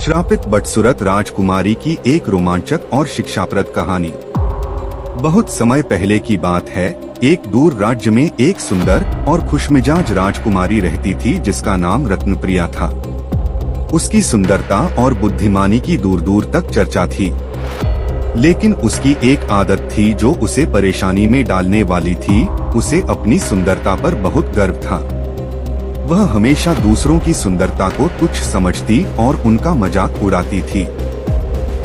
श्रापित बदसूरत राजकुमारी की एक रोमांचक और शिक्षाप्रद कहानी। बहुत समय पहले की बात है। एक दूर राज्य में एक सुंदर और खुशमिजाज राजकुमारी रहती थी जिसका नाम रत्नप्रिया था। उसकी सुंदरता और बुद्धिमानी की दूर दूर तक चर्चा थी, लेकिन उसकी एक आदत थी जो उसे परेशानी में डालने वाली थी। उसे अपनी सुंदरता पर बहुत गर्व था। वह हमेशा दूसरों की सुंदरता को तुच्छ समझती और उनका मजाक उड़ाती थी।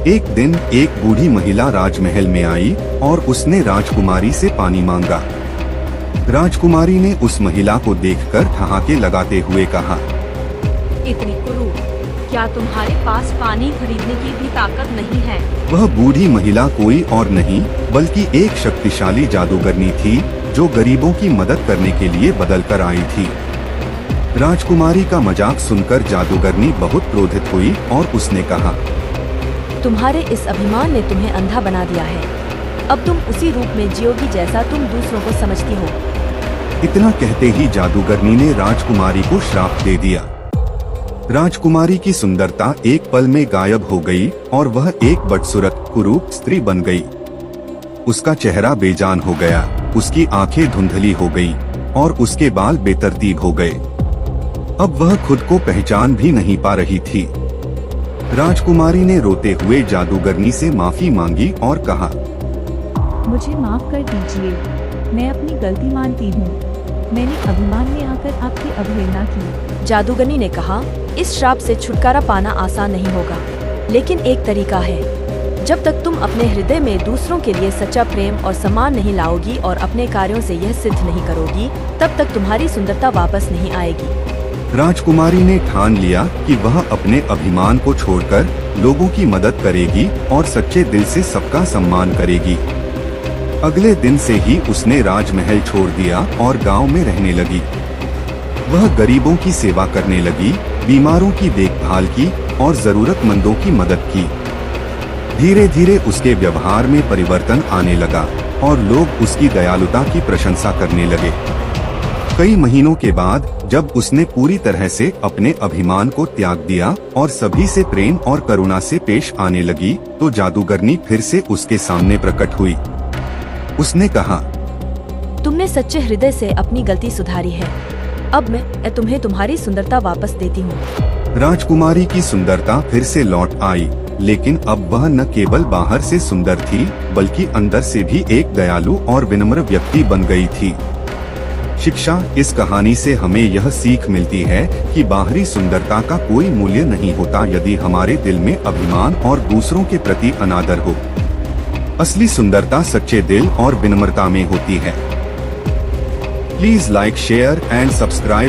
एक दिन एक बूढ़ी महिला राजमहल में आई और उसने राजकुमारी से पानी मांगा। राजकुमारी ने उस महिला को देखकर ठहाके लगाते हुए कहा, इतनी कुरूप, क्या तुम्हारे पास पानी खरीदने की भी ताकत नहीं है? वह बूढ़ी महिला कोई और नहीं बल्कि एक शक्तिशाली जादूगरनी थी जो गरीबों की मदद करने के लिए बदल कर आई थी। राजकुमारी का मजाक सुनकर जादूगरनी बहुत क्रोधित हुई और उसने कहा, तुम्हारे इस अभिमान ने तुम्हें अंधा बना दिया है। अब तुम उसी रूप में जियोगी जैसा तुम दूसरों को समझती हो। इतना कहते ही जादूगरनी ने राजकुमारी को श्राप दे दिया। राजकुमारी की सुंदरता एक पल में गायब हो गई और वह एक बदसूरत कुरूप स्त्री बन गई। उसका चेहरा बेजान हो गया, उसकी आंखें धुंधली हो गई और उसके बाल बेतरतीब हो गए। अब वह खुद को पहचान भी नहीं पा रही थी। राजकुमारी ने रोते हुए जादूगरनी से माफी मांगी और कहा, मुझे माफ कर दीजिए, मैं अपनी गलती मानती हूँ। मैंने अभिमान में आकर आपकी अवहेलना की। जादूगरनी ने कहा, इस श्राप से छुटकारा पाना आसान नहीं होगा, लेकिन एक तरीका है। जब तक तुम अपने हृदय में दूसरों के लिए सच्चा प्रेम और सम्मान नहीं लाओगी और अपने कार्यों से यह सिद्ध नहीं करोगी, तब तक तुम्हारी सुंदरता वापस नहीं आएगी। राजकुमारी ने ठान लिया कि वह अपने अभिमान को छोड़कर लोगों की मदद करेगी और सच्चे दिल से सबका सम्मान करेगी। अगले दिन से ही उसने राजमहल छोड़ दिया और गांव में रहने लगी। वह गरीबों की सेवा करने लगी, बीमारों की देखभाल की और जरूरतमंदों की मदद की। धीरे धीरे उसके व्यवहार में परिवर्तन आने लगा और लोग उसकी दयालुता की प्रशंसा करने लगे। कई महीनों के बाद जब उसने पूरी तरह से अपने अभिमान को त्याग दिया और सभी से प्रेम और करुणा से पेश आने लगी, तो जादूगरनी फिर से उसके सामने प्रकट हुई। उसने कहा, तुमने सच्चे हृदय से अपनी गलती सुधारी है। अब मैं तुम्हें तुम्हारी सुंदरता वापस देती हूँ। राजकुमारी की सुंदरता फिर से लौट आई, लेकिन अब वह न केवल बाहर से सुंदर थी बल्कि अंदर से भी एक दयालु और विनम्र व्यक्ति बन गई थी। शिक्षा: इस कहानी से हमें यह सीख मिलती है कि बाहरी सुंदरता का कोई मूल्य नहीं होता यदि हमारे दिल में अभिमान और दूसरों के प्रति अनादर हो। असली सुंदरता सच्चे दिल और विनम्रता में होती है। Please like, share and subscribe